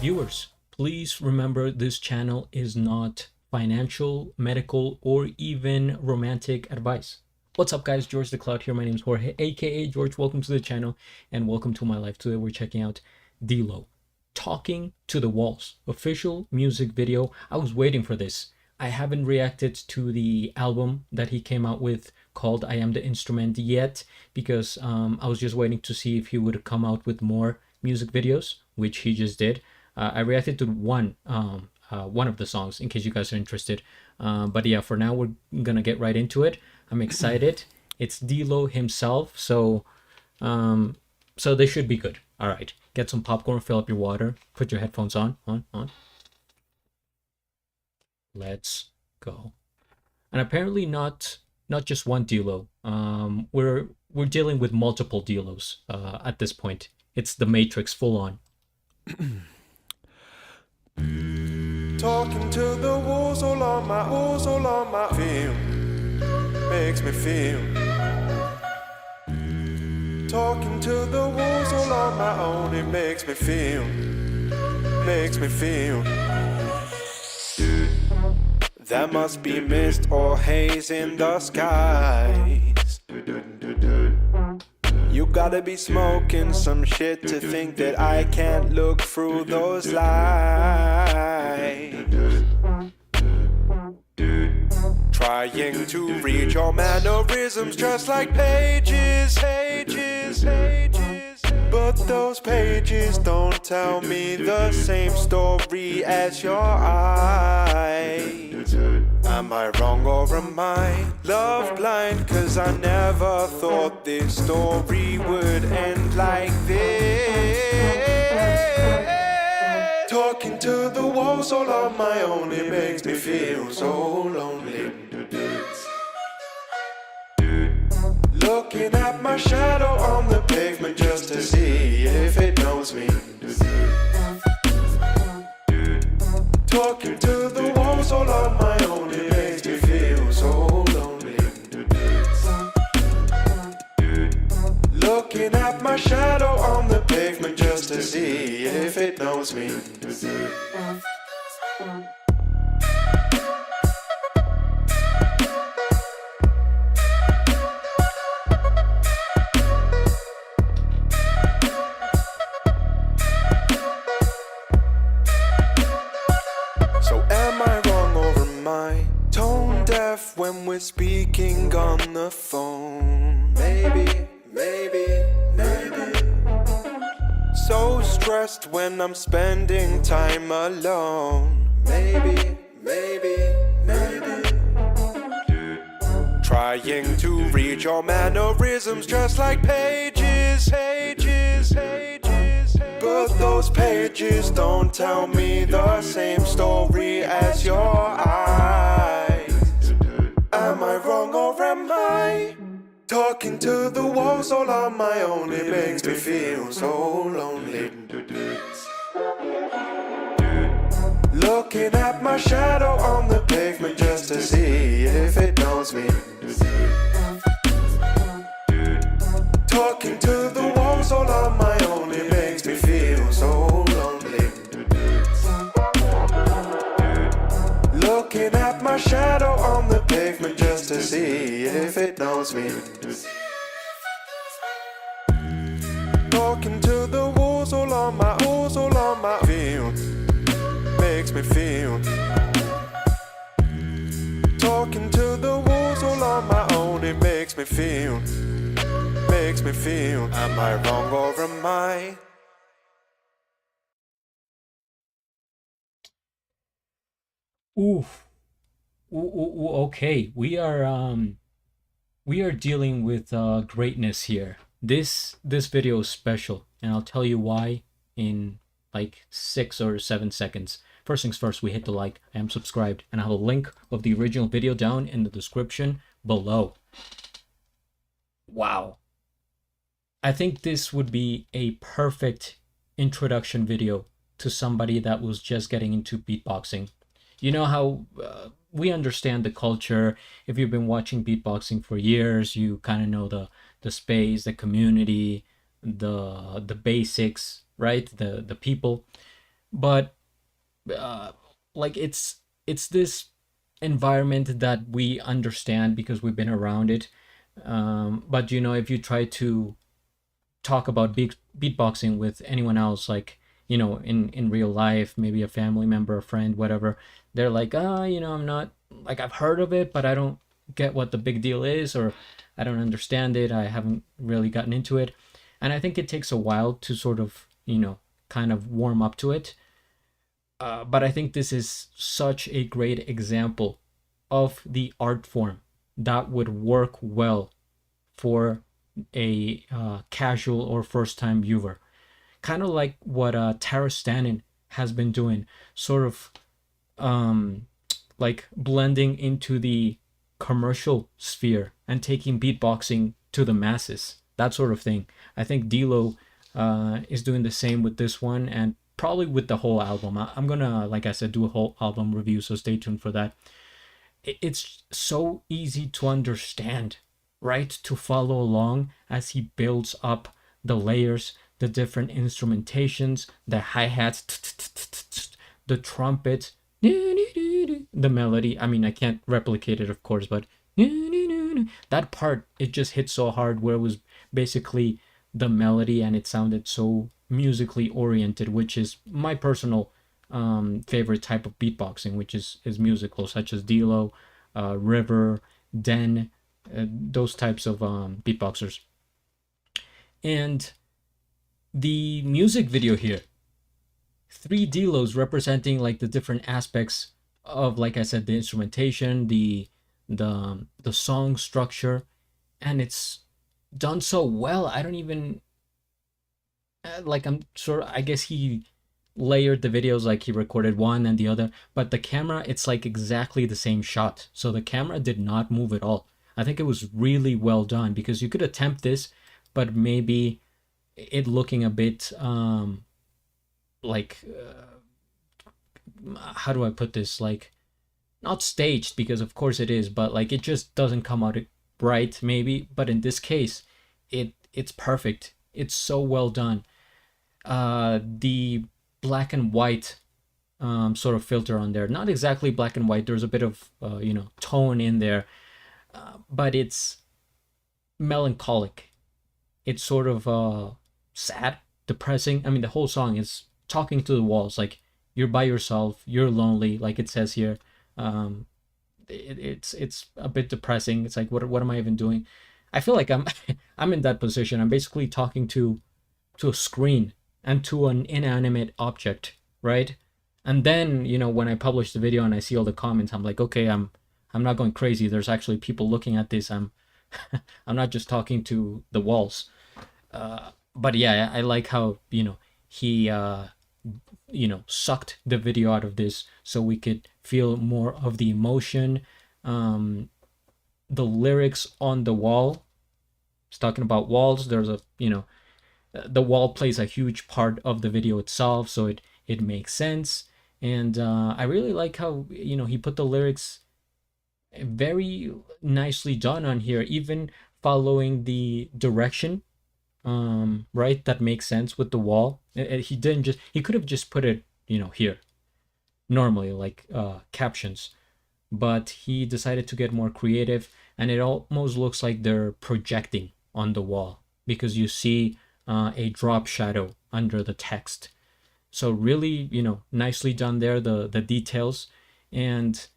Viewers, please remember this channel is not financial, medical, or even romantic advice. What's up guys, GeorgeTheCloud here. My name is Jorge, aka George. Welcome to the channel and welcome to my life. Today we're checking out D-Lo, Talking to the Walls, official music video. I was waiting for this. I haven't reacted to the album that he came out with called I Am the Instrument yet because I was just waiting to see if he would come out with more music videos, which he just did. I reacted to one of the songs in case you guys are interested. But yeah, for now we're gonna get right into it. I'm excited. It's D-Lo himself, so this should be good. All right, get some popcorn, fill up your water, put your headphones on. Let's go. And apparently not just one D-Lo. We're dealing with multiple D-Los at this point. It's the Matrix full on. Talking to the walls all on my feel makes me feel. Talking to the walls all on my own, it makes me feel. There must be mist or haze in the skies. You gotta be smoking some shit to think that I can't look through those lights. Trying to read your mannerisms just like pages. But those pages don't tell me the same story as your eyes. Am I wrong or am I love blind? Cause I never thought this story would end like this. Talking to the walls all on my own, it makes me feel so lonely. Looking at my shadow on the pavement just to see if it knows me. Talking to the walls all on my own, it makes me feel so lonely. Looking at my shadow on the pavement just to see if it knows me. When we're speaking on the phone, maybe. So stressed when I'm spending time alone, maybe. Trying to read your mannerisms just like pages. But those pages don't tell me the same story as your eyes. Am I wrong or am I talking to the walls all on my own? It makes me feel so lonely. Looking at my shadow on the pavement just to see if it knows me. Talking to the walls all on my own, it makes me feel so lonely. Looking at my shadow on the pavement just to see if it knows me. Talking to the walls all on my feel makes me feel. Talking to the walls all on my own, it makes me feel. Am I wrong or am I? Okay, we are dealing with greatness here. This video is special and I'll tell you why in like 6 or 7 seconds. First things first, we hit the like. I am subscribed and I have a link of the original video down in the description below. Wow, I think this would be a perfect introduction video to somebody that was just getting into beatboxing. You know how we understand the culture. If you've been watching beatboxing for years, you kind of know the space, the community, the basics, right? The people. but uh, like it's this environment that we understand because we've been around it. But if you try to talk about beatboxing with anyone else, like in real life, maybe a family member, a friend, whatever, they're like, I'm not, like, I've heard of it, but I don't get what the big deal is, or I don't understand it, I haven't really gotten into it. And I think it takes a while to sort of kind of warm up to it. But I think this is such a great example of the art form that would work well for a casual or first time viewer. Kind of like what Tara Stannon has been doing, sort of um, like blending into the commercial sphere and taking beatboxing to the masses, that sort of thing. I think D'Lo is doing the same with this one, and probably with the whole album. I'm gonna, like I said, do a whole album review, so stay tuned for that. It's so easy to understand, right? To follow along as he builds up the layers, the different instrumentations, the hi-hats, the trumpet, the melody. I mean, I can't replicate it, of course, but that part, it just hit so hard, where it was basically the melody and it sounded so musically oriented, which is my personal favorite type of beatboxing, which is musical, such as D'Lo, River, Den, those types of beatboxers. And the music video here, three D'Los representing like the different aspects of, like I said, the instrumentation, the song structure, and it's done so well. I don't even like, I'm sort of, I guess he layered the videos, like he recorded one and the other, but the camera, it's like exactly the same shot, so the camera did not move at all. I think it was really well done, because you could attempt this, but maybe it looking a bit like how do I put this, like, not staged, because of course it is, but like it just doesn't come out right maybe. But in this case, it's perfect, it's so well done. The black and white sort of filter on there, not exactly black and white, there's a bit of tone in there, but it's melancholic, it's sort of sad, depressing. I mean, the whole song is talking to the walls, like you're by yourself, you're lonely, like it says here. um it's a bit depressing. It's like, what am I even doing? I feel like I'm I'm in that position. I'm basically talking to a screen and to an inanimate object, right? And then, when I publish the video and I see all the comments, I'm like, okay, I'm not going crazy. There's actually people looking at this. I'm not just talking to the walls. But yeah, I like how he sucked the video out of this so we could feel more of the emotion. The lyrics on the wall. It's talking about walls. There's a the wall plays a huge part of the video itself, so it makes sense. And I really like how he put the lyrics very nicely done on here, even following the direction, right, that makes sense with the wall. He didn't just, he could have just put it here normally, like captions, but he decided to get more creative, and it almost looks like they're projecting on the wall, because you see a drop shadow under the text. So really, nicely done there, the details. And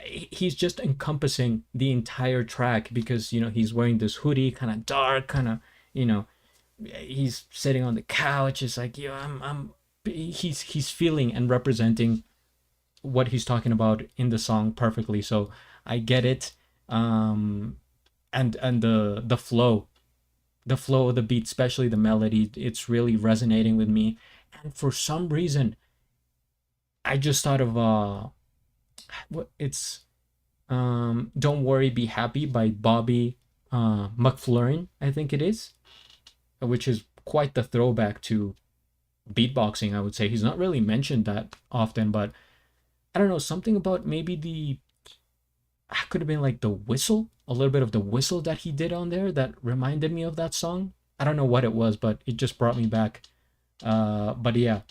he's just encompassing the entire track, because he's wearing this hoodie, kind of dark, kind of, he's sitting on the couch. It's like, I'm he's feeling and representing what he's talking about in the song perfectly. So I get it. And the flow of the beat, especially the melody, it's really resonating with me. And for some reason, I just thought of what it's Don't Worry Be Happy by Bobby McFlurrin, I think it is, which is quite the throwback to beatboxing, I would say. He's not really mentioned that often, but I don't know, something about maybe the could have been like the whistle, a little bit of the whistle that he did on there that reminded me of that song. I don't know what it was, but it just brought me back. But yeah,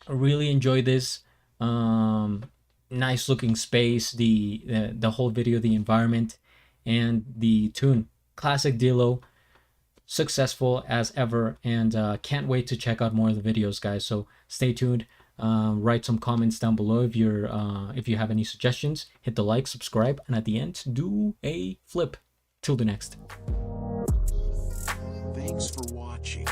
I really enjoy this. Nice looking space, the whole video, the environment, and the tune. Classic Dilo, successful as ever, and can't wait to check out more of the videos, guys. So stay tuned. Write some comments down below if you have any suggestions. Hit the like, subscribe, and at the end, do a flip. Till the next. Thanks for watching.